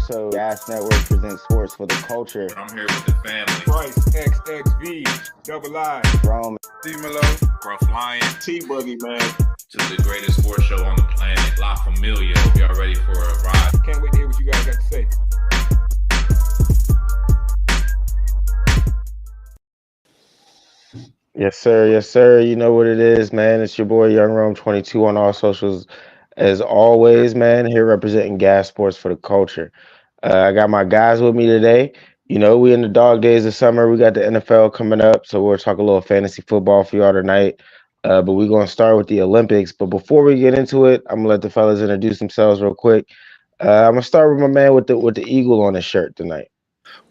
episode. Gas Network presents sports for the culture. I'm here with the family. Bryce, XXV, Double I, Rome, D-Melo, Gruff Lion, T-Boogie, man. to the greatest sports show on the planet, La Familia. Hope y'all ready for a ride. Can't wait to hear what you guys got to say. Yes, sir. Yes, sir. You know what it is, man. It's your boy Young Rome 22 on all socials. As always, man, here representing gas sports for the culture. I got my guys with me today. You know, we in the dog days of summer. We got the NFL coming up, so we'll talk a little fantasy football for y'all tonight. But we're gonna start with the Olympics. But before we get into it, I'm gonna let the fellas introduce themselves real quick. I'm gonna start with my man with the eagle on his shirt tonight.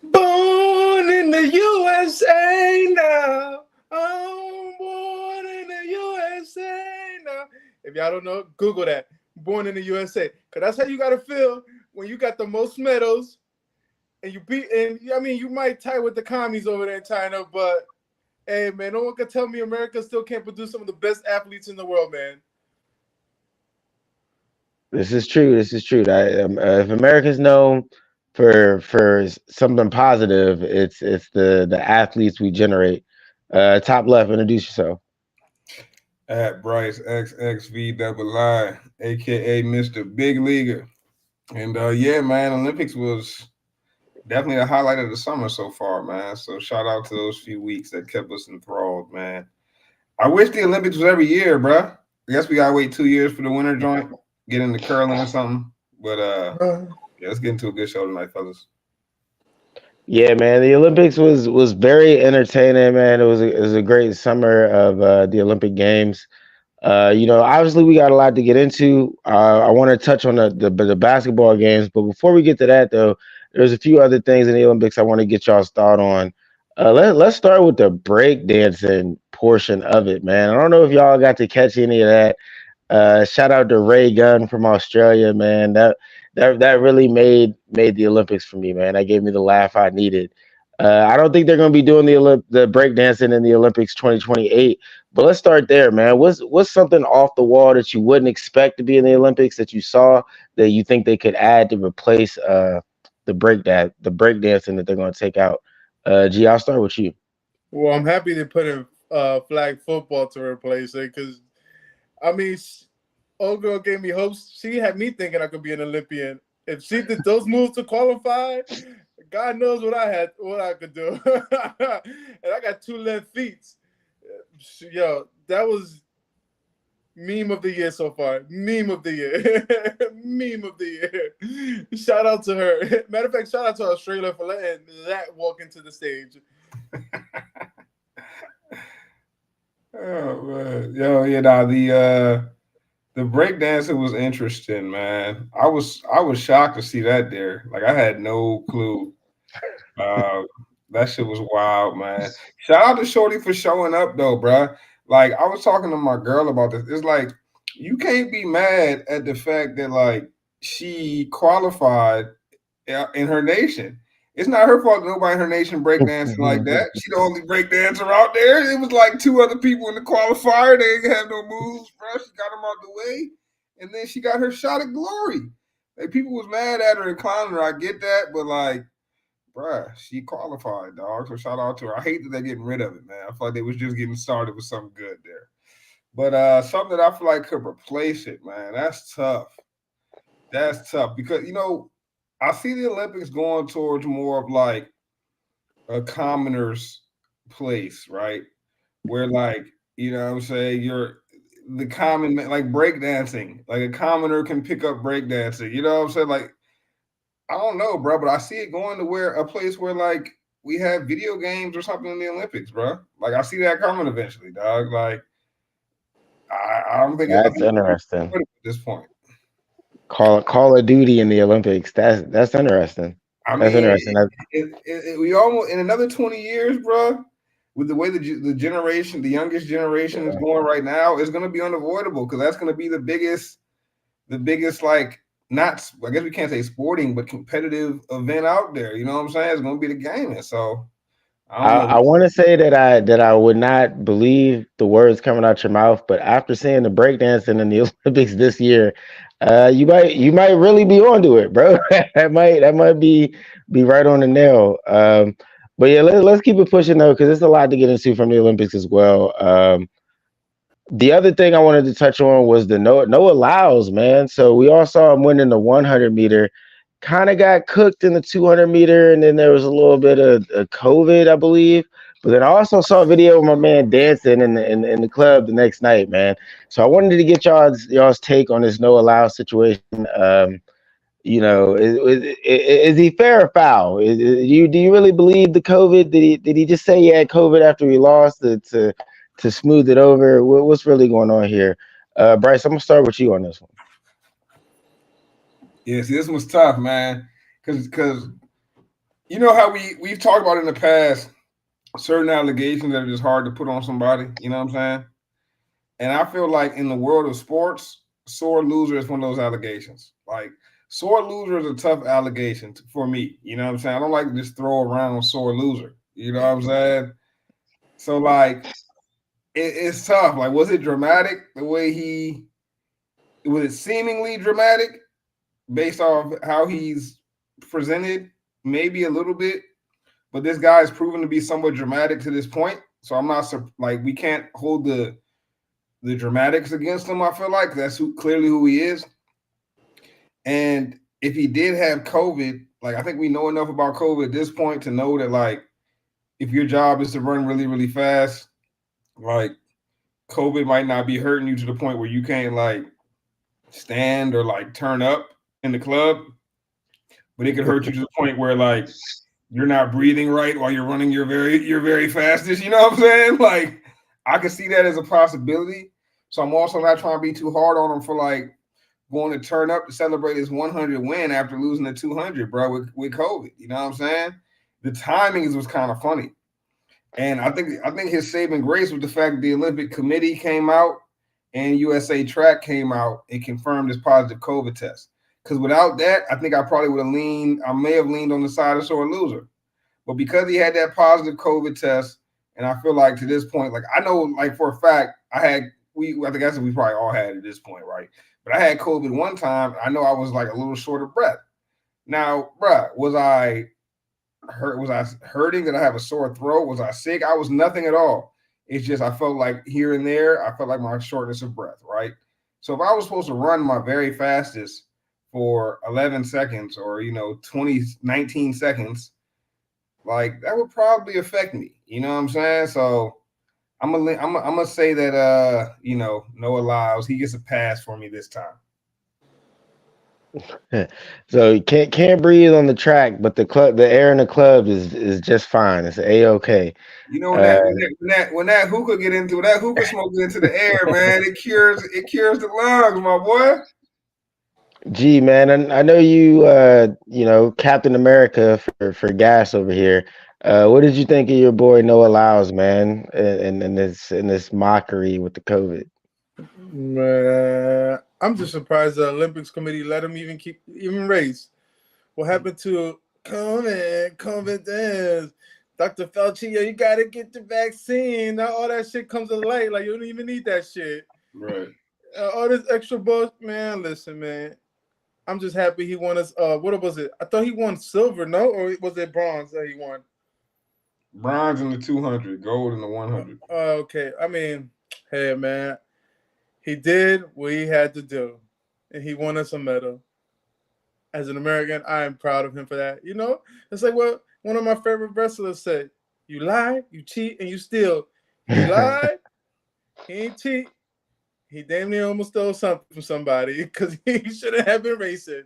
Born in the USA now. I'm born in the USA now. If y'all don't know, Google that. Born in the USA. Because that's how you got to feel when you got the most medals and you beat. And I mean, you might tie with the commies over there in China, but hey, man, no one can tell me America still can't produce some of the best athletes in the world, man. This is true. This is true. If America's known for something positive, it's the athletes we generate. Top left, introduce yourself. At Bryce XXV Double I, aka Mr. Big Leaguer. And yeah, man, Olympics was definitely a highlight of the summer so far, man. So shout out to those few weeks that kept us enthralled, man. I wish the Olympics was every year, bruh. I guess we gotta wait 2 years for the winter joint, get into curling or something. But yeah, let's get into a good show tonight, fellas. Yeah, man, the Olympics was very entertaining, man. It was a great summer of the Olympic Games. You know, obviously we got a lot to get into. I want to touch on the basketball games, but before we get to that, though, there's a few other things in the Olympics I want to get y'all's thought on. Let's start with the breakdancing portion of it, man. I don't know if y'all got to catch any of that. Shout out to Ray Gunn from Australia, man. That really made the Olympics for me, man. That gave me the laugh I needed. I don't think they're going to be doing the breakdancing in the Olympics 2028, but let's start there, man. What's something off the wall that you wouldn't expect to be in the Olympics that you saw that you think they could add to replace the breakdancing that they're going to take out? G, I'll start with you. Well, I'm happy they put in flag football to replace it because, I mean, old girl gave me hopes. She had me thinking I could be an Olympian. If she did those moves to qualify, God knows what I could do. And I got 2 left feet. Yo, that was meme of the year so far. Meme of the year. Meme of the year. Shout out to her. Matter of fact, shout out to Australia for letting that walk into the stage. Oh man, yo, yeah, nah, the breakdancing was interesting, man. I was shocked to see that there. Like I had no clue. Uh, that shit was wild, man. Shout out to Shorty for showing up though, bruh. Like I was talking to my girl about this. It's like you can't be mad at the fact that like she qualified in her nation. It's not her fault that nobody in her nation breakdancing like that. She the only breakdancer out there. It was like 2 other people in the qualifier. They didn't have no moves, bro. She got them out the way, and then she got her shot at glory. Like people was mad at her and clowning her. I get that, but like, bruh, she qualified, dog. So shout out to her. I hate that they're getting rid of it, man. I feel like they was just getting started with something good there. But something that I feel like could replace it, man. That's tough. That's tough because I see the Olympics going towards more of like a commoner's place, right? Where like, what I'm saying, you're the common man, like breakdancing, like a commoner can pick up breakdancing. You know what I'm saying? Like, I don't know, bro, but I see it going to where a place where like we have video games or something in the Olympics, bro. Like I see that coming eventually, dog. Like I don't think That's interesting. at this point. Call of Duty in the Olympics. That's interesting. I That's mean, interesting. we almost in another 20 years, bro. With the way the generation, the youngest generation is going right now, it's going to be unavoidable because that's going to be the biggest like not. I guess we can't say sporting, but competitive event out there. You know what I'm saying? It's going to be the gaming. So I don't know. I want to say that I would not believe the words coming out your mouth, but after seeing the breakdancing in the Olympics this year, you might really be onto it, bro. That might be right on the nail. But yeah, let's keep it pushing though, because there's a lot to get into from the Olympics as well. The other thing I wanted to touch on was the Noah Lyles, man. So we all saw him winning the 100 meter, kind of got cooked in the 200 meter, and then there was a little bit of COVID, I believe. But then I also saw a video of my man dancing in the club the next night, man. So I wanted to get y'all's take on this Noah Lyles situation. Is he fair or foul? Do you really believe the COVID? Did he just say he had COVID after he lost to smooth it over? What's really going on here? Bryce, I'm gonna start with you on this one. Yeah, see, this was tough, man. Because you know how we've talked about in the past certain allegations that are just hard to put on somebody. You know what I'm saying? And I feel like in the world of sports, sore loser is one of those allegations. Like sore loser is a tough allegation for me. You know what I'm saying? I don't like to just throw around sore loser. You know what I'm saying? So like it's tough. Like, was it dramatic the way he was it seemingly dramatic based off how he's presented? Maybe a little bit, but this guy is proven to be somewhat dramatic to this point. So I'm not like we can't hold the dramatics against him. I feel like that's clearly who he is. And if he did have COVID, like I think we know enough about COVID at this point to know that like if your job is to run really, really fast, like COVID might not be hurting you to the point where you can't like stand or like turn up in the club, but it could hurt you to the point where like you're not breathing right while you're running your very fastest. You know what I'm saying? Like I could see that as a possibility. So I'm also not trying to be too hard on him for like going to turn up to celebrate his 100 win after losing the 200, bro, with COVID. You know what I'm saying? The timing was kind of funny. And I think his saving grace was the fact that the Olympic Committee came out and USA Track came out and confirmed his positive COVID test. Because without that, I think I probably would have I may have leaned on the side of sore loser. But because he had that positive COVID test, and I feel like to this point, like I know like for a fact, I think I said we probably all had at this point, right? But I had COVID one time. I know I was like a little short of breath. Now, bruh, was I hurting? Did I have a sore throat? Was I sick? I was nothing at all. It's just I felt like here and there, I felt like my shortness of breath, right? So if I was supposed to run my very fastest for 11 seconds or 19 seconds, like that would probably affect me. You know what I'm saying? So I'm gonna say that Noah Lyles, he gets a pass for me this time. So you can't breathe on the track, but the air in the club is just fine. It's a-okay. You know Uh, when that hookah that hookah smoke get into the air, man, it cures the lungs, my boy. Gee, man, I know you Captain America for gas over here. What did you think of your boy Noah Lyles, man, in this mockery with the COVID? Man, I'm just surprised the Olympics committee let him even race. What happened to COVID dance? Dr. Fauci, yo, you gotta get the vaccine. Now all that shit comes to light. Like you don't even need that shit. Right. All this extra bullshit, man. Listen, man. I'm just happy he won us. What was it? I thought he won silver, no, or was it bronze that he won? Bronze in the 200, gold in the 100. Okay. I mean, hey, man, he did what he had to do, and he won us a medal. As an American, I am proud of him for that. You know, it's like what one of my favorite wrestlers said: "You lie, you cheat, and you steal." He lied, he ain't cheat. He damn near almost stole something from somebody because he shouldn't have been racing.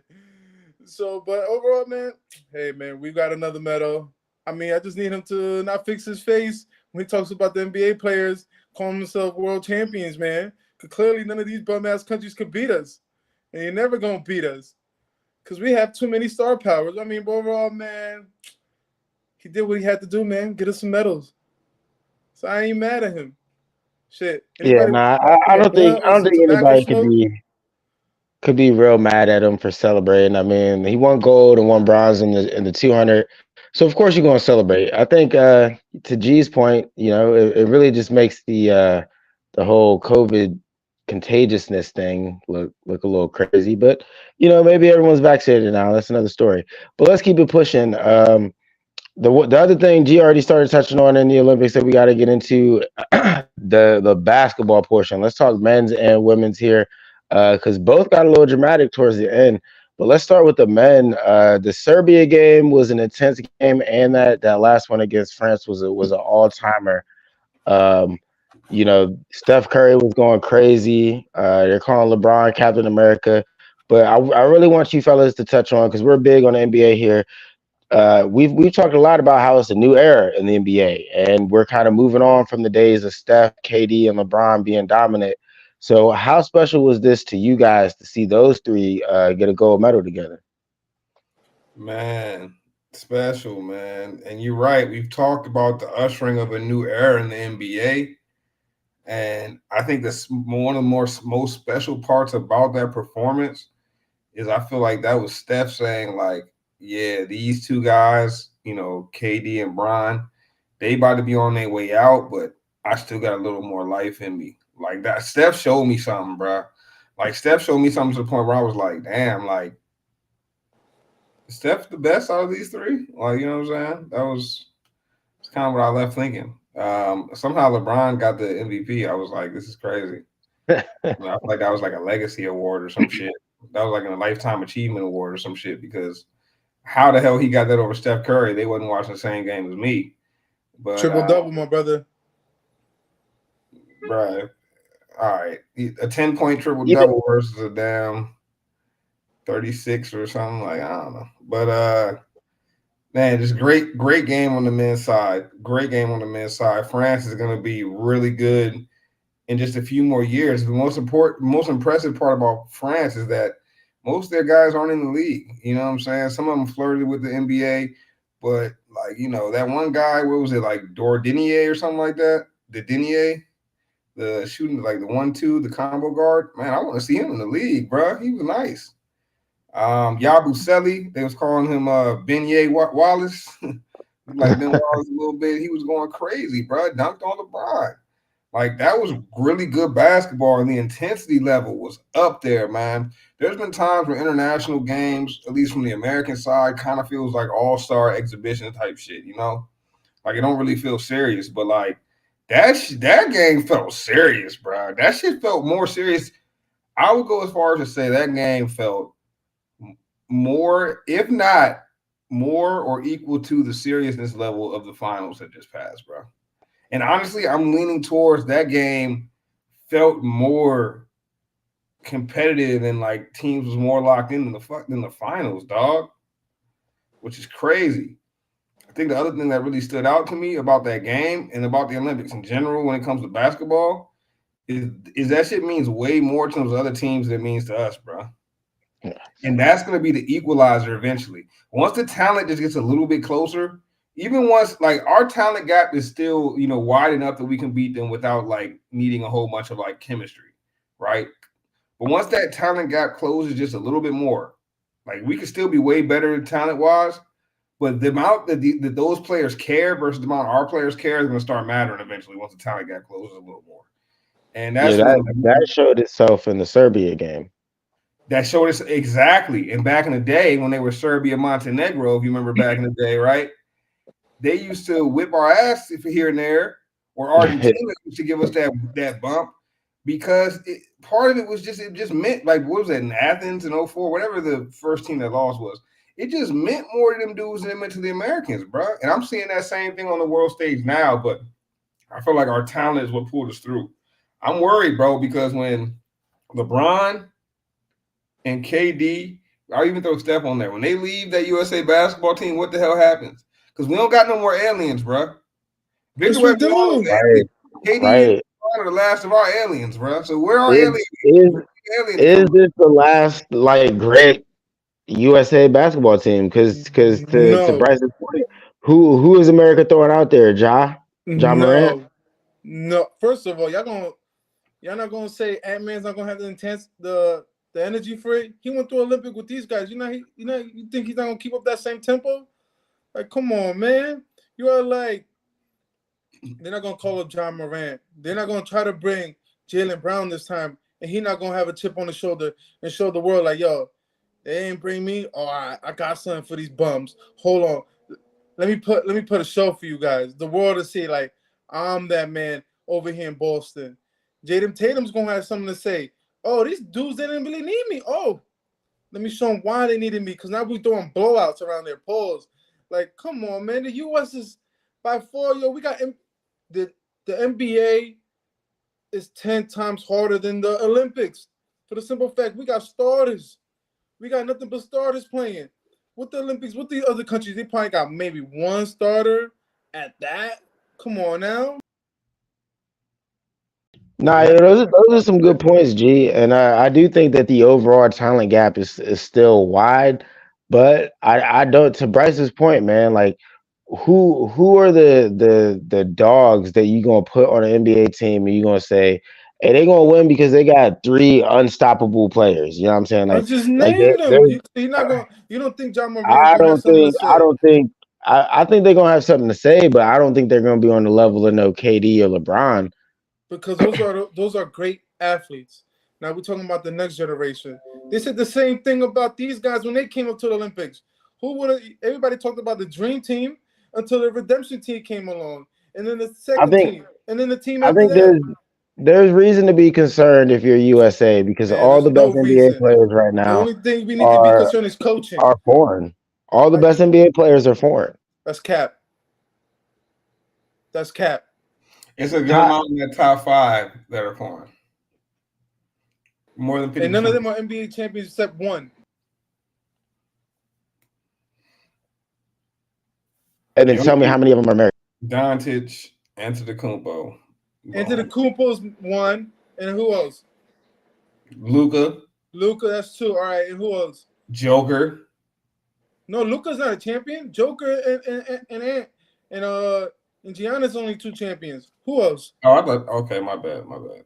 So, but overall, man, hey, man, we got another medal. I mean, I just need him to not fix his face when he talks about the NBA players calling themselves world champions, man. Because clearly none of these bum-ass countries could beat us. And you're never going to beat us because we have too many star powers. I mean, but overall, man, he did what he had to do, man. Get us some medals. So I ain't mad at him. Shit. Yeah, Anybody nah, want I some don't think blunt or some tobacco anybody smoke? could be real mad at him for celebrating. I mean, he won gold and won bronze in the 200. So of course you're going to celebrate. I think to G's point, it really just makes the whole COVID contagiousness thing look a little crazy. But maybe everyone's vaccinated now. That's another story. But let's keep it pushing. The other thing G already started touching on in the Olympics that we got to get into the basketball portion. Let's talk men's and women's here because both got a little dramatic towards the end. But let's start with the men. The Serbia game was an intense game, and that last one against France was an all timer. Um, Steph Curry was going crazy. They're calling LeBron Captain America. But I really want you fellas to touch on because we're big on the NBA here. We've talked a lot about how it's a new era in the NBA, and we're kind of moving on from the days of Steph, KD, and LeBron being dominant. So, how special was this to you guys to see those three get a gold medal together? Man, special, man. And you're right. We've talked about the ushering of a new era in the NBA. And I think that's one of the most special parts about that performance is I feel like that was Steph saying, like, yeah, these two guys, KD and Bron, they about to be on their way out, but I still got a little more life in me. Like that, Steph showed me something, bro. Like Steph showed me something to the point where I was like, damn, like Steph the best out of these three. Like, you know what I'm saying? It's kind of what I left thinking. Somehow LeBron got the MVP. I was like, this is crazy. I feel like that was like a legacy award or some shit. That was like a lifetime achievement award or some shit because how the hell he got that over Steph Curry? They wasn't watching the same game as me. But Triple double, my brother. right. All right. A 10-point triple Even double versus a damn 36 or something. Like, I don't know. But man, just great game on the men's side. Great game on the men's side. France is gonna be really good in just a few more years. The most impressive part about France is that most of their guys aren't in the league. You know what I'm saying? Some of them flirted with the NBA, but like, that one guy, what was it, like Dordinier or something like that? The Dinier, the shooting, like the 1-2, the combo guard. Man, I want to see him in the league, bro. He was nice. Yabusele, they was calling him Beignet Wallace. Like Ben Wallace a little bit. He was going crazy, bro. Dunked on LeBron. Like that was really good basketball, and the intensity level was up there, man. There's been times where international games, at least from the American side, kind of feels like all-star exhibition type shit, Like it don't really feel serious, but like that game felt serious, bro. That shit felt more serious. I would go as far as to say that game felt more, if not more or equal to the seriousness level of the finals that just passed, bro. And honestly, I'm leaning towards that game felt more competitive and like teams was more locked in than the finals, dog, which is crazy. I think the other thing that really stood out to me about that game and about the Olympics in general when it comes to basketball is that shit means way more to those other teams than it means to us, bro. And that's going to be the equalizer eventually. Once the talent just gets a little bit closer, even once like our talent gap is still, wide enough that we can beat them without like needing a whole bunch of like chemistry, right? But once that talent gap closes just a little bit more, like we could still be way better talent wise, but the amount that those players care versus the amount our players care is going to start mattering eventually once the talent gap closes a little more. And yeah, that's when that showed itself in the Serbia game. that showed us exactly. And back in the day when they were Serbia, Montenegro, if you remember back in the day, right? They used to whip our ass for here and there, or Argentina used to give us that bump because part of it was it just meant like what was that in Athens in 04, whatever the first team that lost was. It just meant more to them dudes than it meant to the Americans, bro. And I'm seeing that same thing on the world stage now, but I feel like our talent is what pulled us through. I'm worried, bro, because when LeBron and KD, I'll even throw Steph on there. When they leave that USA basketball team, what the hell happens? Because we don't got no more aliens, bro. Yes, Victor we Wembanyama, do. Right, KD right. are the last of our aliens, bro. So where are Is aliens? is Aliens is come this the last like great USA basketball team? Because to No, Bryce's point, who is America throwing out there? Ja Morant. no. First of all, y'all not gonna say Ant-Man's not gonna have the energy for it. He went through Olympic with these guys. You think he's not gonna keep up that same tempo? Like, come on, man. You are like, they're not gonna call up John Morant. They're not gonna try to bring Jalen Brown this time, and he not gonna have a chip on the shoulder and show the world like, yo, they ain't bring me. Oh, I got something for these bums. Hold on, let me put a show for you guys. The world to see like I'm that man over here in Boston. Jaden Tatum's gonna have something to say. Oh, these dudes didn't really need me. Oh, let me show them why they needed me. Because now we throwing blowouts around their poles. Like, come on, man. The U.S. is by far, yo. We got the NBA is 10 times harder than the Olympics. For the simple fact, we got starters. We got nothing but starters playing. With the Olympics, with the other countries, they probably got maybe one starter at that. Come on now. Nah, Yeah. yeah, those are some good points, G. And I do think that the overall talent gap is still wide, but I don't. To Bryce's point, man, like who are the dogs that you gonna put on an NBA team and you gonna say, hey, they gonna win because they got three unstoppable players. You know what I'm saying? I just named them. You're not going. You don't think John Morant I gonna have don't something to think I say? don't think I think they're gonna have something to say, but I don't think they're gonna be on the level of no KD or LeBron. Because those are great athletes. Now we're talking about the next generation. They said the same thing about these guys when they came up to the Olympics. Who would have? Everybody talked about the dream team until the redemption team came along, and then the I second think team, and then the team I after think that. there's reason to be concerned if you're USA because Man, all there's the no best NBA reason. players right The now only thing we need to be are concerned is coaching. are foreign. All the Like best NBA players are foreign. that's cap. That's cap. It's a good Top, amount in the top five that are foreign. More than And none of 50%. them are NBA champions except one. and then The tell me how only many of them are married. Doncic, Antetokounmpo, boom. Antetokounmpo's one, and who else? Luca, Luca, that's two. All right, and who else? Joker. No, Luca's not a champion. Joker and and Giannis only two champions. Who else? Oh, I thought. Okay, my bad. My bad.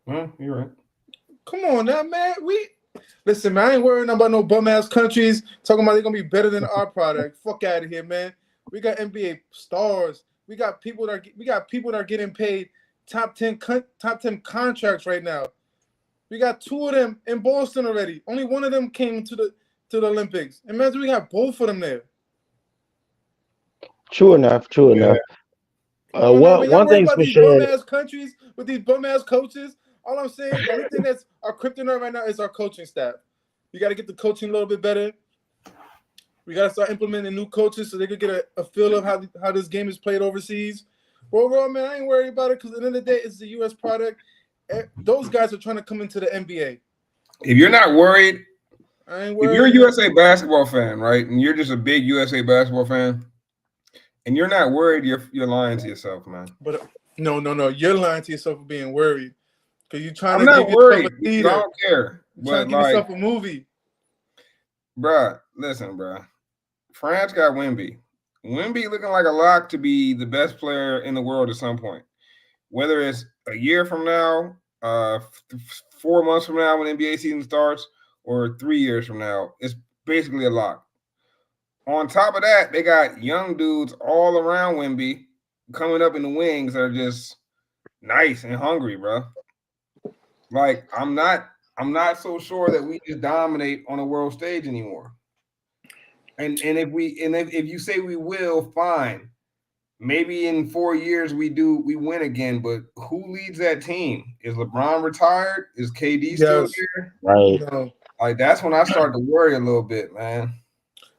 Well, you're right. Come on now, man. We listen, man. I ain't worrying about no bum ass countries talking about they're gonna be better than our product. Fuck out of here, man. We got NBA stars. We got people that are getting paid top 10 contracts right now. We got two of them in Boston already. Only one of them came to the Olympics. Imagine we got both of them there. True enough. True Yeah. enough. Come on now, One man. Y'all one worry thing's about for these bum sure. ass countries with these bum ass coaches. All I'm saying, the only thing that's our kryptonite right now is our coaching staff. We got to get the coaching a little bit better. We got to start implementing new coaches so they could get a feel of how this game is played overseas. But overall, man, I ain't worried about it because at the end of the day, it's the U.S. product. Those guys are trying to come into the NBA. If you're not worried, I ain't if you're a worried. USA basketball fan, right, and you're just a big USA basketball fan, and you're not worried, you're lying to yourself, man. But no. You're lying to yourself for being worried because you're trying I'm to not give yourself a worried because I theater. don't care. You're trying to But give like, yourself a movie. bruh, listen, bruh. France got Wemby. Wemby looking like a lock to be the best player in the world at some point. Whether it's a year from now, 4 months from now when NBA season starts, or 3 years from now, it's basically a lock. On top of that, they got young dudes all around Wemby coming up in the wings that are just nice and hungry, bro. Like I'm not so sure that we just dominate on a world stage anymore. And if you say we will, fine. Maybe in 4 years we win again, but who leads that team? Is LeBron retired? Is KD still Yes. there? Right. No. Like that's when I start to worry a little bit, man.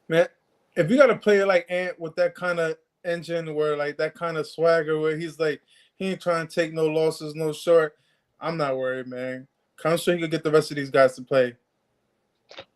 Man, if you got a player like Ant with that kind of engine where like that kind of swagger where he's like he ain't trying to take no losses, no short, I'm not worried, man. I'm sure he could get the rest of these guys to play.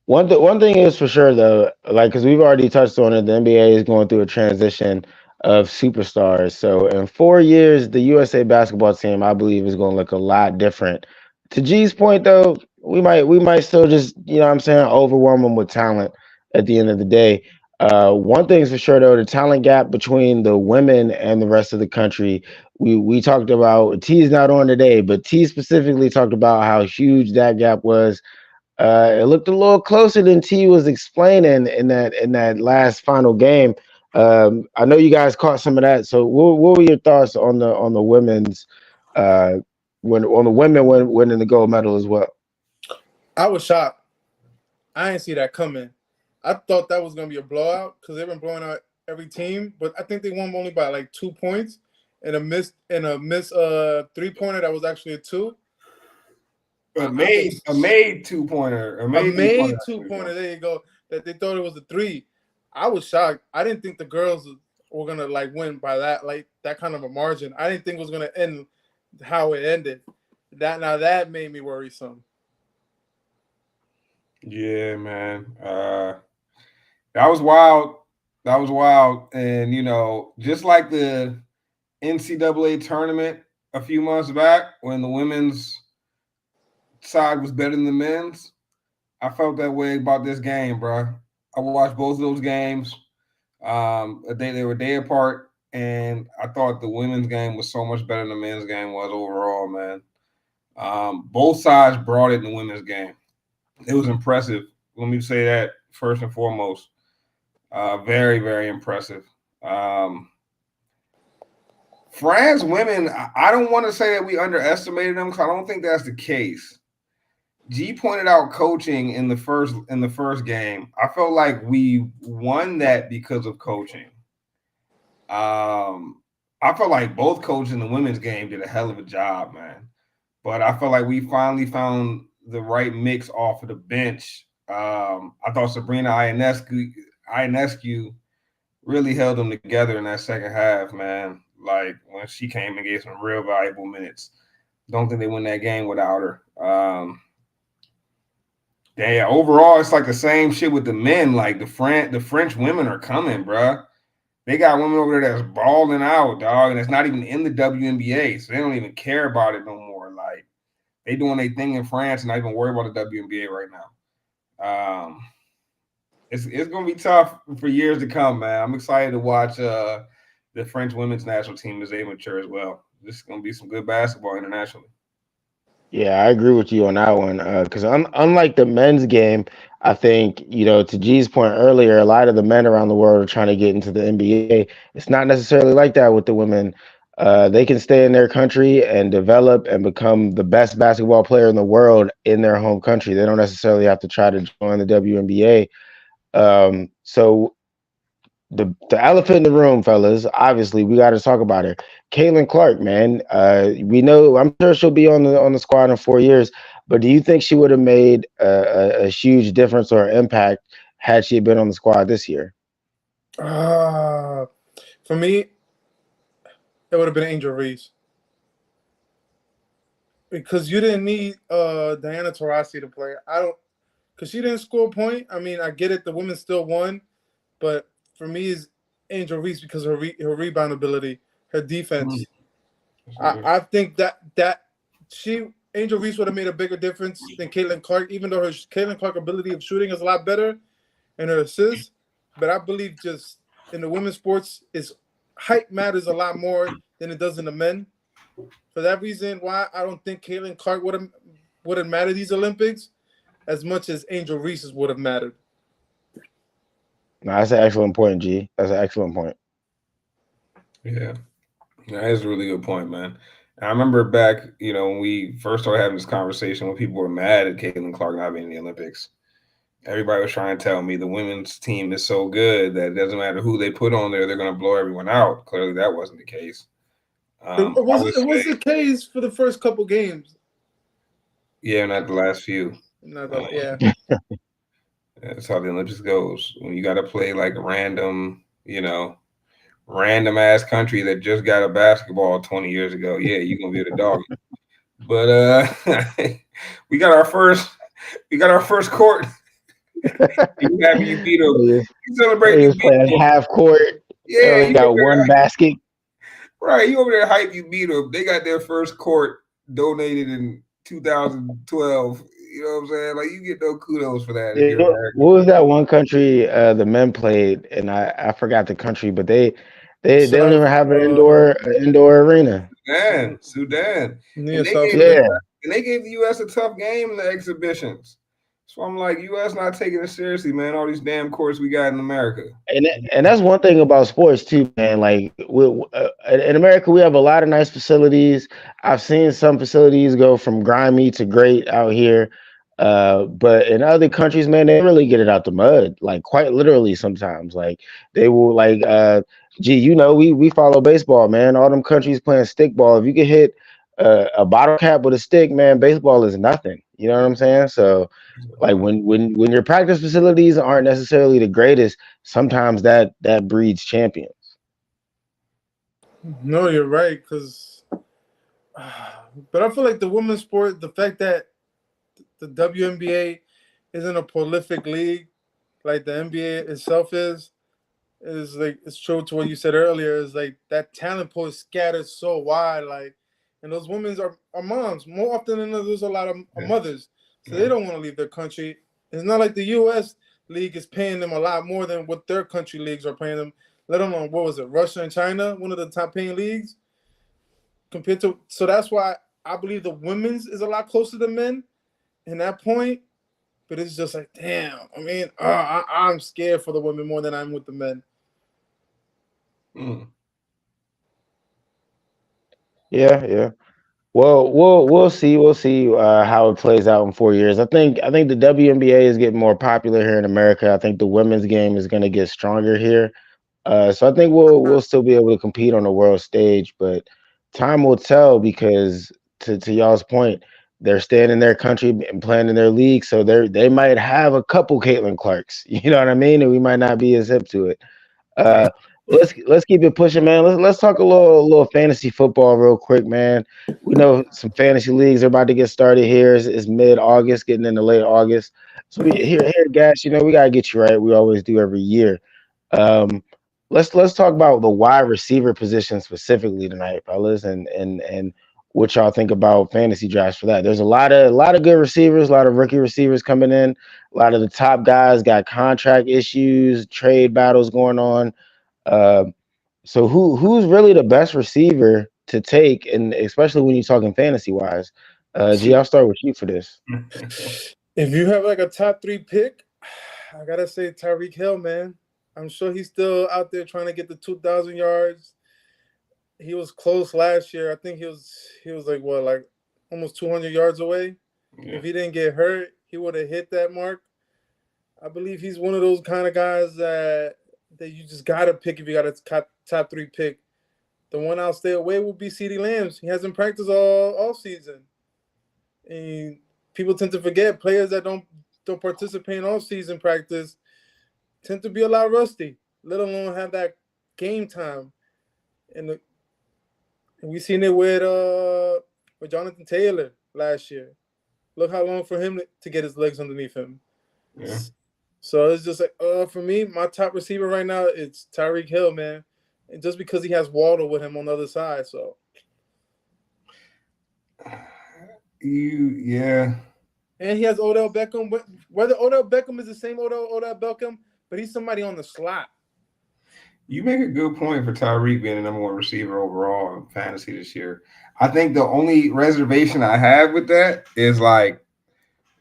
One thing is for sure though, like because we've already touched on it, the NBA is going through a transition of superstars. So in 4 years, the USA basketball team, I believe, is going to look a lot different. To G's point though, we might still just what I'm saying overwhelm them with talent at the end of the day. One thing's for sure though, the talent gap between the women and the rest of the country. We talked about T's not on today, but T specifically talked about how huge that gap was It looked a little closer than T was explaining in that last final game. I know you guys caught some of that. So, what were your thoughts on the women's when on the women winning the gold medal as well? I was shocked. I didn't see that coming. I thought that was gonna be a blowout because they've been blowing out every team, but I think they won only by like 2 points and a miss 3-pointer that was actually a two. I A was made 2-pointer. A a made 3-pointer. made 2-pointer. There you go. That they thought it was a three. I was shocked. I didn't think the girls were gonna like win by that kind of a margin. I didn't think it was gonna end how it ended. That made me worrisome. Yeah, man. That was wild. That was wild. And just like the NCAA tournament a few months back when the women's side was better than the men's, I felt that way about this game, bro. I watched both of those games. They were a day apart, and I thought the women's game was so much better than the men's game was overall, man. Both sides brought it in the women's game. It was impressive. Let me say that first and foremost. Very, very impressive. France women, I don't want to say that we underestimated them because I don't think that's the case. G pointed out coaching in the first game. I felt like we won that because of coaching. I felt like both coaches in the women's game did a hell of a job, man. But I felt like we finally found the right mix off of the bench. I thought Sabrina Ionescu really held them together in that second half, man. Like when she came and gave some real valuable minutes. Don't think they win that game without her. Yeah, overall, it's like the same shit with the men. Like the French women are coming, bruh. They got women over there that's balling out, dog, and it's not even in the WNBA, so they don't even care about it no more. Like they doing their thing in France and not even worry about the WNBA right now. It's gonna be tough for years to come, man. I'm excited to watch the French women's national team as they mature as well. This is gonna be some good basketball internationally. Yeah, I agree with you on that one. Because unlike the men's game, I think to G's point earlier, a lot of the men around the world are trying to get into the NBA. It's not necessarily like that with the women. They can stay in their country and develop and become the best basketball player in the world in their home country. They don't necessarily have to try to join the WNBA. So the elephant in the room, fellas. Obviously, we got to talk about her. Caitlin Clark, man. We know. I'm sure she'll be on the squad in 4 years. But do you think she would have made a huge difference or impact had she been on the squad this year? For me, it would have been Angel Reese because you didn't need Diana Taurasi to play. I don't because she didn't score a point. I mean, I get it. The women still won, but for me, is Angel Reese because her rebound ability, her defense. I think that she Angel Reese would have made a bigger difference than Caitlin Clark, even though her Caitlin Clark ability of shooting is a lot better and her assists. But I believe just in the women's sports, is height matters a lot more than it does in the men. For that reason, why I don't think Caitlin Clark would have mattered these Olympics as much as Angel Reese's would have mattered. No, that's an excellent point, G. That's an excellent point. Yeah, that is a really good point, man. And I remember back, when we first started having this conversation, when people were mad at Caitlin Clark not being in the Olympics. Everybody was trying to tell me the women's team is so good that it doesn't matter who they put on there, they're going to blow everyone out. Clearly, that wasn't the case. It was the case for the first couple games. Yeah, not the last few. Yeah. That's how the Olympics goes. When you got to play like a random ass country that just got a basketball 20 years ago, yeah, you're gonna be the dog. But we got our first court. You happy you beat them. You celebrate They you was beat playing them. half court. Yeah, They got one basket. Right, you over there hype you beat them. They got their first court donated in 2012. You know what I'm saying? Like you get no kudos for that if you're American. What was that one country the men played? And I forgot the country, but they don't even have an indoor arena. Sudan. Yeah, And they South gave Sudan. Yeah. and they gave the US a tough game in the exhibitions. So I'm like, U.S. not taking it seriously, man. All these damn courts we got in America. And that's one thing about sports too, man. Like in America, we have a lot of nice facilities. I've seen some facilities go from grimy to great out here, but in other countries, man, they really get it out the mud, like quite literally sometimes. Like they will, like, gee, we follow baseball, man. All them countries playing stick ball. If you can hit a bottle cap with a stick, man, baseball is nothing. You know what I'm saying? So like when your practice facilities aren't necessarily the greatest, sometimes that breeds champions. No, you're right. Because, but I feel like the women's sport, the fact that the WNBA isn't a prolific league like the NBA itself is like it's true to what you said earlier. Is like that talent pool is scattered so wide, like, and those women are moms more often than not. There's a lot of Yeah. mothers, so they Yeah. don't want to leave their country. It's not like the U.S. league is paying them a lot more than what their country leagues are paying them. Let alone what was it, Russia and China, one of the top paying leagues compared to. So that's why I believe the women's is a lot closer to men in that point. But it's just like, damn. I mean, I'm scared for the women more than I'm with the men. Mm. Yeah, yeah. Well, we'll see how it plays out in 4 years. I think the WNBA is getting more popular here in America. I think the women's game is going to get stronger here. So I think we'll still be able to compete on the world stage, but time will tell because to y'all's point, they're staying in their country and playing in their league, so they might have a couple Caitlin Clarks. You know what I mean? And we might not be as hip to it. Uh, let's keep it pushing, man. Let's talk a little fantasy football real quick, man. We know some fantasy leagues are about to get started here. It's mid August, getting into late August. So here, Gas. We gotta get you right. We always do every year. Um, let's talk about the wide receiver position specifically tonight, fellas, and what y'all think about fantasy drafts for that. There's a lot of good receivers, a lot of rookie receivers coming in. A lot of the top guys got contract issues, trade battles going on. Uh, so who's really the best receiver to take, and especially when you're talking fantasy wise? G, I'll start with you for this. If you have like a top three pick, I gotta say Tyreek Hill, man. I'm sure he's still out there trying to get the 2,000 yards. He was close last year. I think he was like what, like almost 200 yards away. Yeah. If he didn't get hurt, he would have hit that mark. I believe he's one of those kind of guys that you just gotta pick if you got a top three pick. The one I'll stay away will be CeeDee Lambs. He hasn't practiced all season, and people tend to forget players that don't participate in off season practice tend to be a lot rusty, let alone have that game time. And we seen it with Jonathan Taylor last year. Look how long for him to get his legs underneath him. Yeah. So it's just like, for me, my top receiver right now it's Tyreek Hill, man, and just because he has Waddle with him on the other side. So Yeah. and he has Odell Beckham. Whether Odell Beckham is the same Odell Beckham, but he's somebody on the slot. You make a good point for Tyreek being the number one receiver overall in fantasy this year. I think the only reservation I have with that is like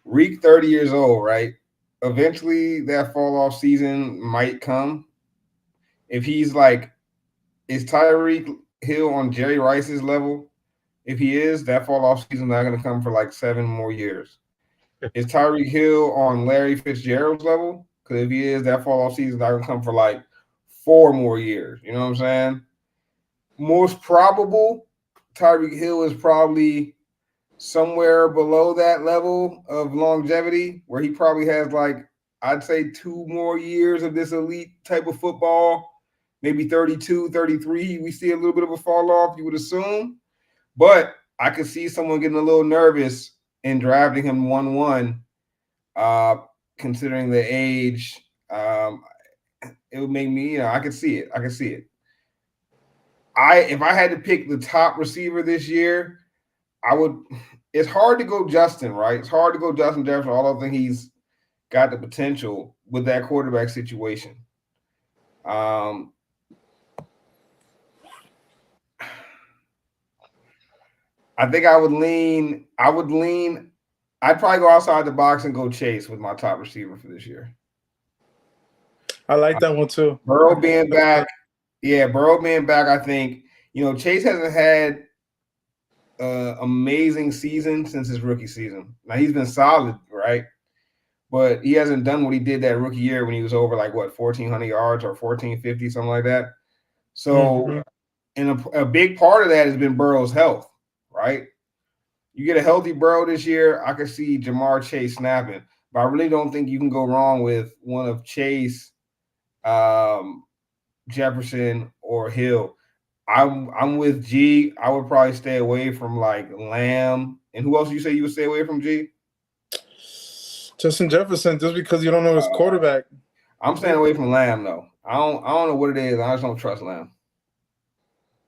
Reek 30 years old, right? Eventually that fall off season might come. If he's like, is Tyreek Hill on Jerry Rice's level? If he is, that fall off season not going to come for like 7 more years. Is Tyreek Hill on Larry Fitzgerald's level? Because if he is, that fall off season not going to come for like 4 more years. You know what I'm saying? Most probable, Tyreek Hill is probably somewhere below that level of longevity, where he probably has like, I'd say 2 more years of this elite type of football, maybe 32, 33. We see a little bit of a fall off, you would assume. But I could see someone getting a little nervous in drafting him 1-1, uh, considering the age. It would make me, I could see it. I could see it. If I had to pick the top receiver this year, I would. It's hard to go Justin, right? It's hard to go Justin Jefferson, although I think he's got the potential with that quarterback situation. Um, I think I would lean. I'd probably go outside the box and go Chase with my top receiver for this year. I like that one too. Burrow being back, yeah, Burrow being back. I think Chase hasn't had amazing season since his rookie season. Now he's been solid, right? But he hasn't done what he did that rookie year when he was over like 1,400 yards or 1,450, something like that. So, and a big part of that has been Burrow's health, right? You get a healthy Burrow this year, I could see Jamar Chase snapping, but I really don't think you can go wrong with one of Chase, Jefferson, or Hill. I'm with G. I would probably stay away from like Lamb. And who else you say you would stay away from, G? Justin Jefferson, just because you don't know his quarterback. I'm staying away from Lamb though. I don't know what it is. I just don't trust Lamb.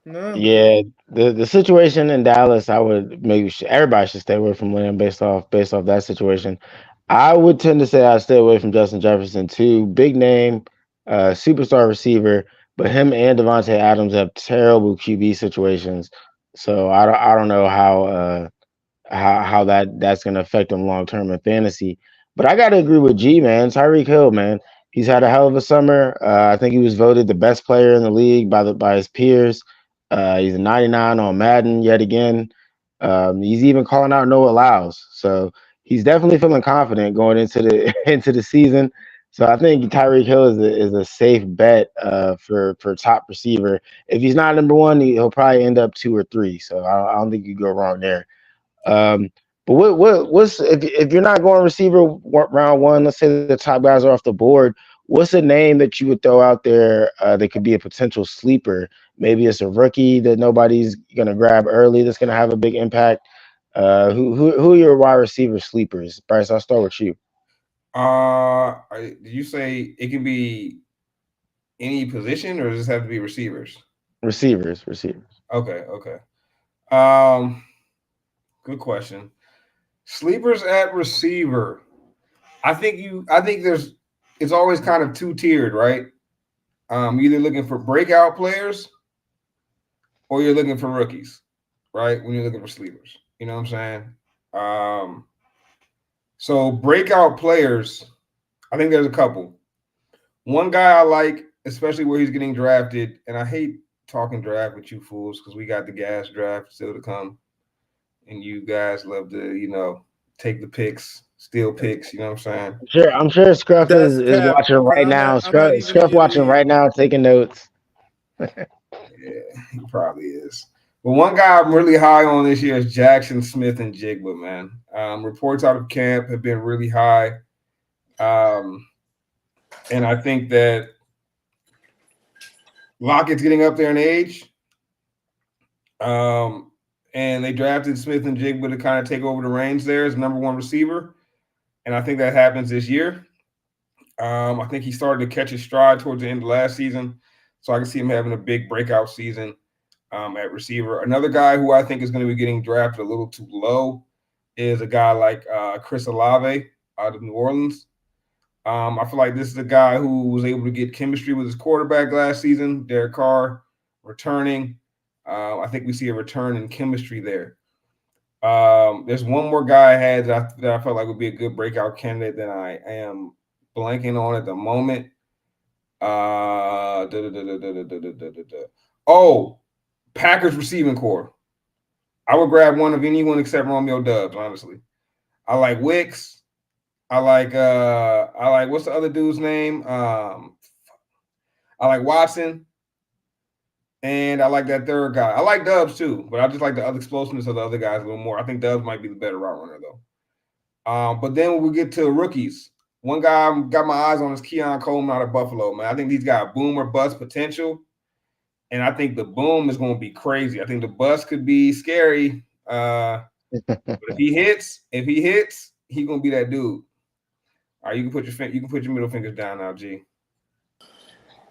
No. Yeah, the situation in Dallas, I would maybe everybody should stay away from Lamb based off that situation. I would tend to say I stay away from Justin Jefferson too. Big name, superstar receiver, but him and Devontae Adams have terrible QB situations. So I don't know how that's going to affect him long term in fantasy. But I got to agree with G, man. Tyreek Hill, man. He's had a hell of a summer. I think he was voted the best player in the league by his peers. He's a 99 on Madden yet again. He's even calling out no allows. So he's definitely feeling confident going into the into the season. So I think Tyreek Hill is a safe bet for top receiver. If he's not number one, he'll probably end up 2 or 3. So I don't think you go wrong there. Um, but what's if you're not going receiver round one? Let's say the top guys are off the board. What's a name that you would throw out there that could be a potential sleeper? Maybe it's a rookie that nobody's gonna grab early that's gonna have a big impact. Who are your wide receiver sleepers? Bryce, I'll start with you. Did you say it can be any position, or does this have to be receivers? Receivers. Okay. Um, Good question. Sleepers at receiver. I think it's always kind of two tiered, right? Either looking for breakout players or you're looking for rookies, right? When you're looking for sleepers. You know what I'm saying? Um, so breakout players, I think there's a couple. One guy I like, especially where he's getting drafted, and I hate talking draft with you fools because we got the gas draft still to come. And you guys love to, take the picks, steal picks, you know what I'm saying? I'm sure Scruff That's is cap watching because right now. I'm not even in Scruff your watching league. right now, taking notes. Yeah, he probably is. But one guy I'm really high on this year is Jackson Smith and Jigba, man. Reports out of camp have been really high. And I think that Lockett's getting up there in age. And they drafted Smith and Jigba to kind of take over the reins there as number one receiver. And I think that happens this year. I think he started to catch his stride towards the end of last season. So I can see him having a big breakout season at receiver. Another guy who I think is going to be getting drafted a little too low is a guy like Chris Olave out of New Orleans. I feel like this is a guy who was able to get chemistry with his quarterback last season, Derek Carr, returning. I think we see a return in chemistry there. There's one more guy I had that I felt like would be a good breakout candidate that I am blanking on at the moment. Oh, Packers receiving core. I would grab one of anyone except Romeo Dubs, honestly. I like Wicks. I like what's the other dude's name? I like Watson. And I like that third guy. I like Dubs too, but I just like the other explosiveness of the other guys a little more. I think Dubs might be the better route runner though. But then when we get to rookies, one guy I've got my eyes on is Keon Coleman out of Buffalo, man. I think he's got boom or bust potential. And I think the boom is going to be crazy. I think the bust could be scary. But if he hits, he's going to be that dude. All right, you can put your middle fingers down now, G.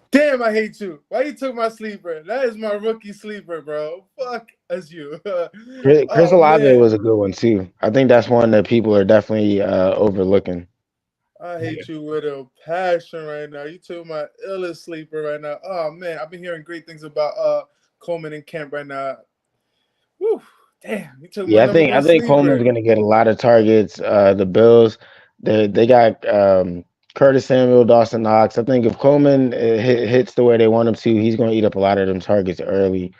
Damn, I hate you. Why you took my sleeper? That is my rookie sleeper, bro. Fuck as you. Chris Oh Olave man, was a good one too. I think that's one that people are definitely overlooking. I hate you with a passion right now. You took my illest sleeper right now. Oh man, I've been hearing great things about Coleman and Kemp right now. Whew. Damn, he took my Yeah, number I one think Coleman's sleeper. gonna get a lot of targets. The Bills, they got Curtis Samuel, Dawson Knox. I think if Coleman hits the way they want him to, he's gonna eat up a lot of them targets early.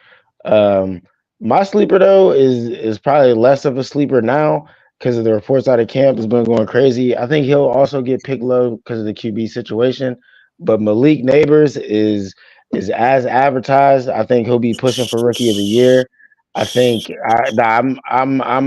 Um, my sleeper though is probably less of a sleeper now because of the reports out of camp has been going crazy. I think he'll also get picked low because of the QB situation. But Malik Neighbors is as advertised. I think he'll be pushing for rookie of the year. I think I'm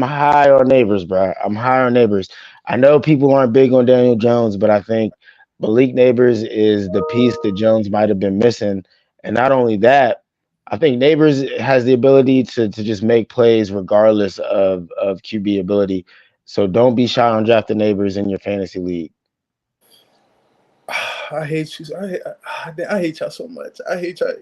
high on neighbors, bro. I'm high on neighbors. I know people aren't big on Daniel Jones, but I think Malik Neighbors is the piece that Jones might have been missing. And not only that, I think Neighbors has the ability to just make plays regardless of QB ability. So don't be shy on drafting Neighbors in your fantasy league. I hate you. I hate y'all so much. I hate y'all.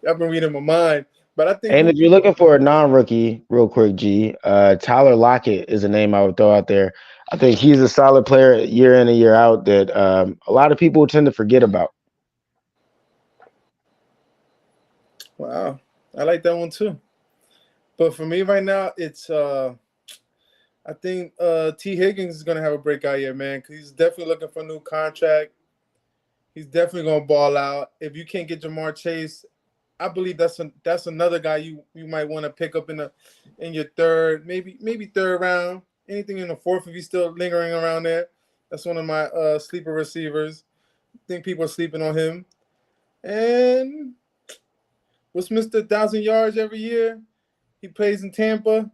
Y'all been reading my mind. But I think And who if you're people. looking for a non-rookie, real quick, G, Tyler Lockett is a name I would throw out there. I think he's a solid player year in and year out that a lot of people tend to forget about. Wow, I like that one too. But for me right now, it's I think T Higgins is gonna have a breakout year, man. Cause he's definitely looking for a new contract. He's definitely gonna ball out. If you can't get Jamar Chase, I believe that's another guy you might want to pick up in your third, maybe third round. Anything in the fourth if he's still lingering around there. That's one of my sleeper receivers. I think people are sleeping on him. And what's Mr. 1,000 yards every year? He plays in Tampa.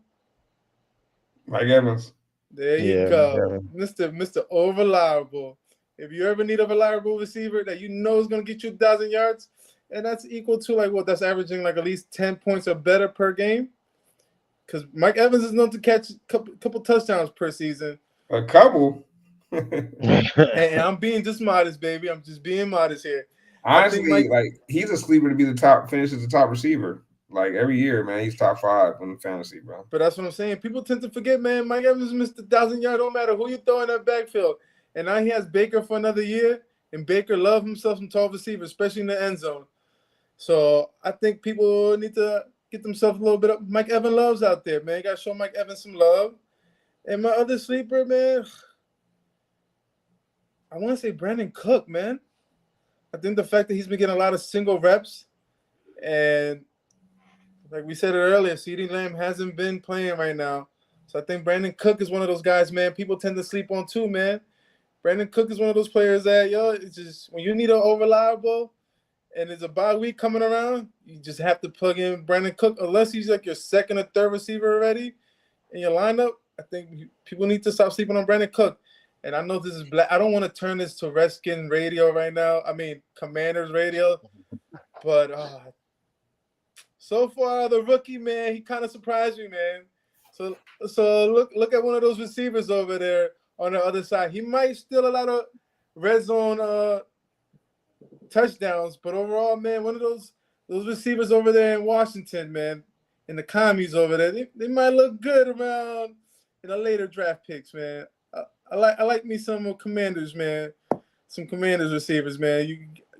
Mike Evans. There you Yeah, go, Mr. Reliable. If you ever need a reliable receiver that you know is going to get you 1,000 yards, and that's equal to like what that's averaging like at least 10 points or better per game. Because Mike Evans is known to catch a couple touchdowns per season. A couple. And I'm being just modest, baby. I'm just being modest here. I think Honestly, Mike, like he's a sleeper to be the top, finish as the top receiver. Like every year, man, he's top five in fantasy, bro. but that's what I'm saying. People tend to forget, man. Mike Evans missed 1,000 yards. Don't matter who you throw in that backfield. And now he has Baker for another year. And Baker loves himself some tall receivers, especially in the end zone. So I think people need to get themselves a little bit of Mike Evans loves out there, man. You got to show Mike Evans some love. And my other sleeper, man, I want to say Brandon Cook, man. I think the fact that he's been getting a lot of single reps, and like we said it earlier, CeeDee Lamb hasn't been playing right now. So I think Brandon Cook is one of those guys, man. People tend to sleep on too, man. Brandon Cook is one of those players that, it's just when you need an reliable and there's a bye week coming around, you just have to plug in Brandon Cook. Unless he's like your second or third receiver already in your lineup, I think people need to stop sleeping on Brandon Cook. And I know this is black. I don't want to turn this to Redskin radio right now. I mean, Commanders radio. But so far, the rookie, man, he kind of surprised me, man. So look at one of those receivers over there on the other side. He might steal a lot of red zone touchdowns, but overall, man, one of those receivers over there in Washington, man, and the commies over there, they might look good around in the later draft picks, man. I like me some Commanders, man. Some Commanders receivers, man.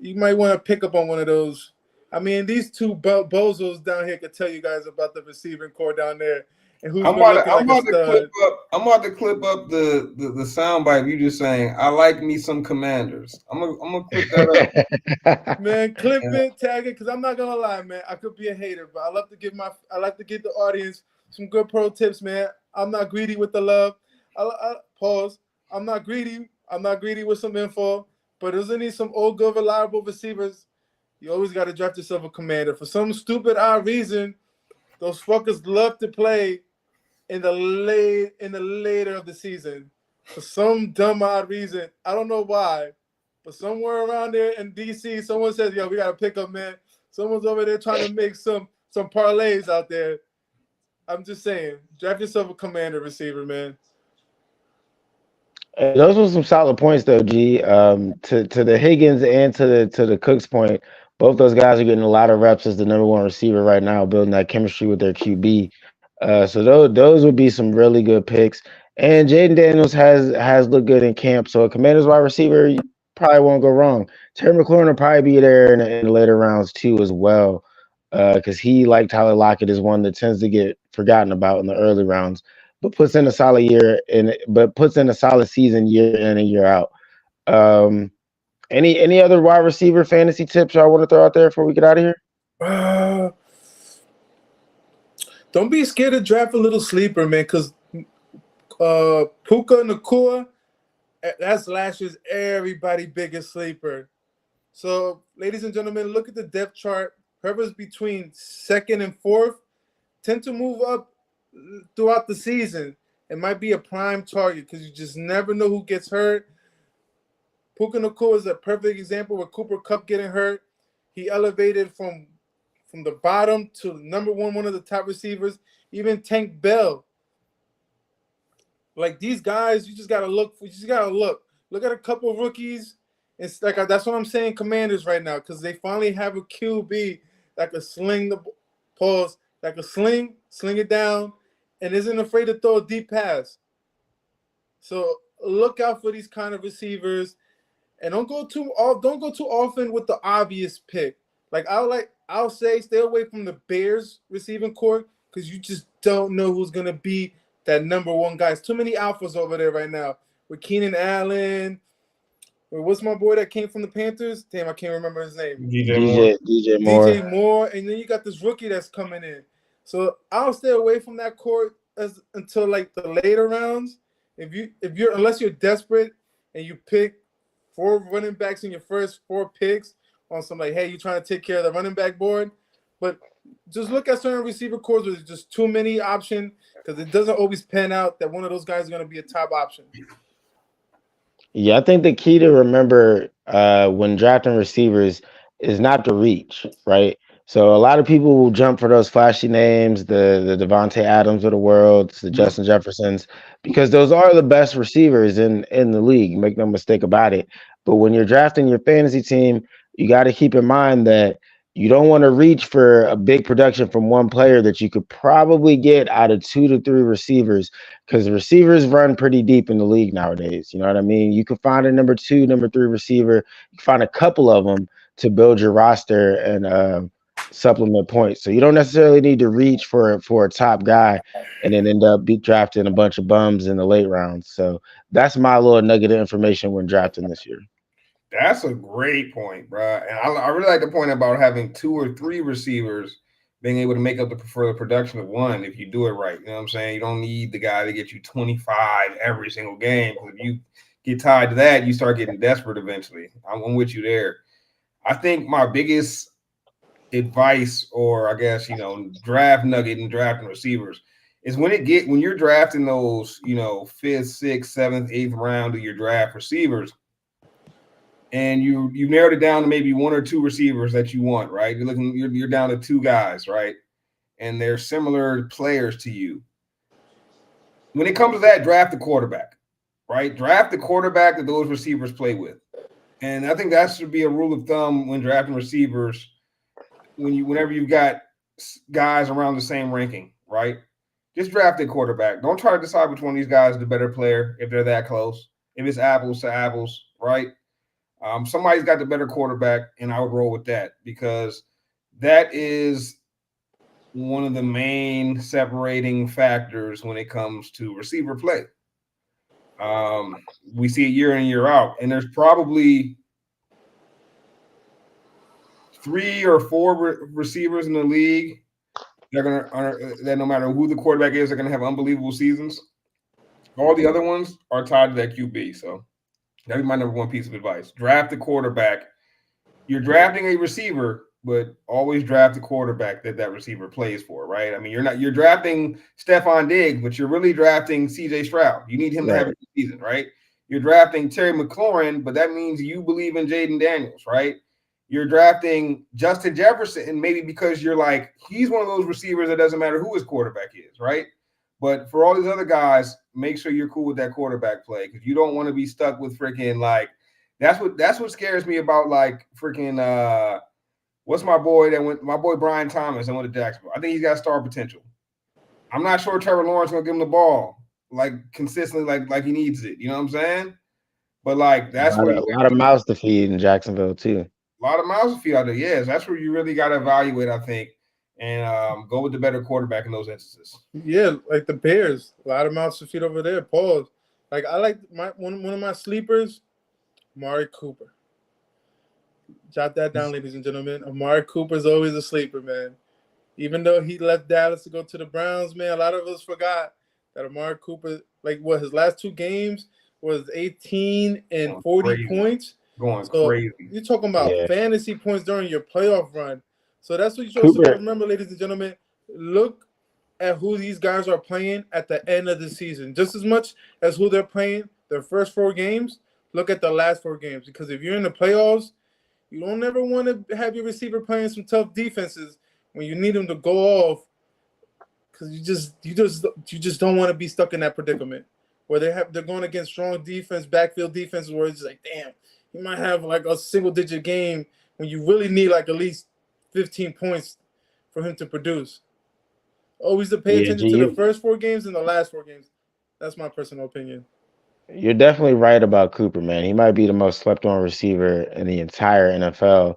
You might want to pick up on one of those. I mean, these two bozos down here could tell you guys about the receiving core down there and who's been looking I'm like a about to clip stud. up. I'm about to clip up the soundbite of you just saying, "I like me some Commanders." I'm gonna clip that up. Man, clip And it, tag it, because I'm not gonna lie, man. I could be a hater, but I like to give the audience some good pro tips, man. I'm not greedy with the love. I pause. I'm not greedy. I'm not greedy with some info, but there's any some old good reliable receivers. You always got to draft yourself a commander. For some stupid odd reason, those fuckers love to play in the later of the season. For some dumb odd reason, I don't know why, but somewhere around there in DC, someone says, "Yo, we got to pick up, man." Someone's over there trying to make some parlays out there. I'm just saying, draft yourself a commander receiver, man. Hey, those were some solid points though, G. To the Higgins and to the Cooks point, both those guys are getting a lot of reps as the number one receiver right now, building that chemistry with their QB. So those would be some really good picks. And Jaden Daniels has looked good in camp. So a Commanders wide receiver you probably won't go wrong. Terry McLaurin will probably be there in the later rounds too as well, because he like Tyler Lockett is one that tends to get forgotten about in the early rounds, but puts in a solid year but puts in a solid season year in and year out. Um, any other wide receiver fantasy tips I want to throw out there before we get out of here? Uh, don't be scared to draft a little sleeper, man, because Puka Nakua, that's last year's everybody biggest sleeper. So, ladies and gentlemen, look at the depth chart. Whoever's between second and fourth tend to move up throughout the season. It might be a prime target because you just never know who gets hurt. Puka Nakua is a perfect example with Cooper Kupp getting hurt. He elevated from the bottom to number one of the top receivers. Even Tank Bell. Like these guys, you just gotta look. You just gotta look. Look at a couple of rookies. It's like that's what I'm saying. Commanders right now because they finally have a QB that can sling the pause, that can sling it down, and isn't afraid to throw a deep pass. So look out for these kind of receivers, and don't go too often with the obvious pick. I'll say stay away from the Bears receiving core because you just don't know who's gonna be that number one guy. There's too many alphas over there right now with Keenan Allen. What's my boy that came from the Panthers? Damn, I can't remember his name. DJ Moore. DJ DJ Moore. Moore, and then you got this rookie that's coming in. So I'll stay away from that court until like the later rounds. Unless you're desperate and you pick 4 running backs in your first 4 picks on some like, hey, you're trying to take care of the running back board. But just look at certain receiver cores where there's just too many options because it doesn't always pan out that one of those guys is going to be a top option. Yeah, I think the key to remember when drafting receivers is not to reach, right? So a lot of people will jump for those flashy names, the Devontae Adams of the world, the Justin Jeffersons, because those are the best receivers in the league. Make no mistake about it. But when you're drafting your fantasy team, you got to keep in mind that you don't want to reach for a big production from one player that you could probably get out of 2 to 3 receivers because receivers run pretty deep in the league nowadays. You know what I mean? You can find a number 2, number 3 receiver. You can find a couple of them to build your roster and supplement points. So you don't necessarily need to reach for a top guy and then end up drafting a bunch of bums in the late rounds. So that's my little nugget of information when drafting this year. That's a great point, bro. And I really like the point about having 2 or 3 receivers being able to make up for the production of one if you do it right. You know what I'm saying? You don't need the guy to get you 25 every single game. If you get tied to that, you start getting desperate eventually. I'm with you there. I think my biggest advice, or I guess, draft nugget in drafting receivers is when you're drafting those, 5th, 6th, 7th, 8th round of your draft receivers, and you narrowed it down to maybe 1 or 2 receivers that you want, right? You're down to 2 guys, right? And they're similar players to you. When it comes to that, draft the quarterback, right? Draft the quarterback that those receivers play with. And I think that should be a rule of thumb when drafting receivers whenever you've got guys around the same ranking, right? Just draft a quarterback. Don't try to decide which one of these guys is the better player if they're that close. If it's apples to apples, right? Somebody's got the better quarterback, and I would roll with that because that is one of the main separating factors when it comes to receiver play. We see it year in, year out, and there's probably 3 or 4 receivers in the league that no matter who the quarterback is, they're going to have unbelievable seasons. All the other ones are tied to that QB, so that'd be my number 1 piece of advice. Draft the quarterback. You're drafting a receiver, but always draft the quarterback that receiver plays for, right? I mean, you're drafting Stephon Diggs, but you're really drafting CJ Stroud. You need him to have a good season, right? You're drafting Terry McLaurin, but that means you believe in Jaden Daniels, right? You're drafting Justin Jefferson, maybe because you're like, he's one of those receivers that doesn't matter who his quarterback is, right? But for all these other guys, make sure you're cool with that quarterback play because you don't want to be stuck with freaking like that's what scares me about like freaking what's my boy Brian Thomas that went to Jacksonville. I think he's got star potential. I'm not sure Trevor Lawrence gonna give him the ball like consistently like he needs it. You know what I'm saying? But like that's where a lot of mouths to feed in Jacksonville too. A lot of mouths to feed out there. Yes, that's where you really got to evaluate, I think. and go with the better quarterback in those instances. Yeah, like the Bears, a lot of mouths to feed over there. Pause. Like I like my one of my sleepers, Amari Cooper. Jot that down, ladies and gentlemen. Amari Cooper's always a sleeper, man. Even though he left Dallas to go to the Browns, man, a lot of us forgot that Amari Cooper, like what his last two games was 18 and Going 40 crazy. points. Going So crazy. you're talking about Yeah, fantasy points during your playoff run. So that's what you also got to Cooper. remember, ladies and gentlemen. Look at who these guys are playing at the end of the season. Just as much as who they're playing their first four games, look at the last four games. Because if you're in the playoffs, you don't ever want to have your receiver playing some tough defenses when you need them to go off, because you just don't want to be stuck in that predicament where they're going against strong defense, backfield defenses where it's like, damn, you might have like a single digit game when you really need like at least 15 points for him to produce. Always to pay Yeah, attention G, to the first four games and the last four games. That's my personal opinion. you're definitely right about Cooper, man. He might be the most slept on receiver in the entire NFL.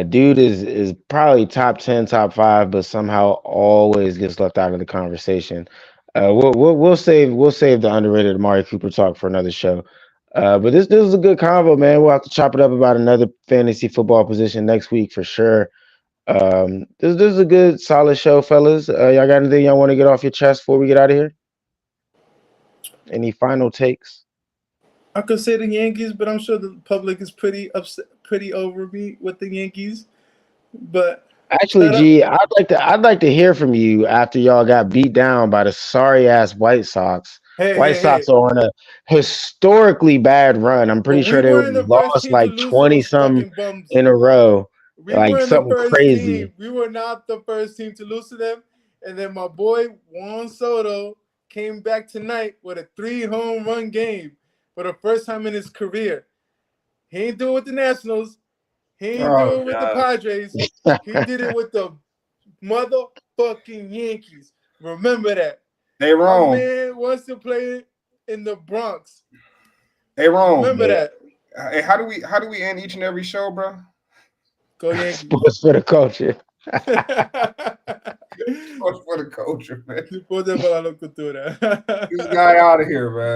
Dude is probably top 10, top five, but somehow always gets left out of the conversation. We'll save the underrated Amari Cooper talk for another show. But this is a good combo, man. We'll have to chop it up about another fantasy football position next week for sure. This is a good solid show, fellas. Y'all got anything y'all want to get off your chest before we get out of here? Any final takes? I could say the Yankees, but I'm sure the public is pretty upset, pretty over me with the Yankees. But Actually, shout out, G, I'd like to hear from you after y'all got beat down by the sorry ass White Sox. hey, White hey, Sox hey. are on a historically bad run. I'm But pretty we sure they weren't the first lost team to like lose to 20 those some fucking bums. in a row, We like weren't the something first team. crazy. We were not the first team to lose to them. And then my boy Juan Soto came back tonight with a 3 home run game for the first time in his career. He ain't do it with the Nationals. He ain't Oh do it with the God. Padres. He did it with the motherfucking Yankees. Remember that. They My wrong. man wants to play in the Bronx. They wrong. Remember Yeah, that. Hey, how do we end each and every show, bro? Go Yankees. sports for the culture. What's for the culture, man? Deporte para la cultura. This guy out of here, man.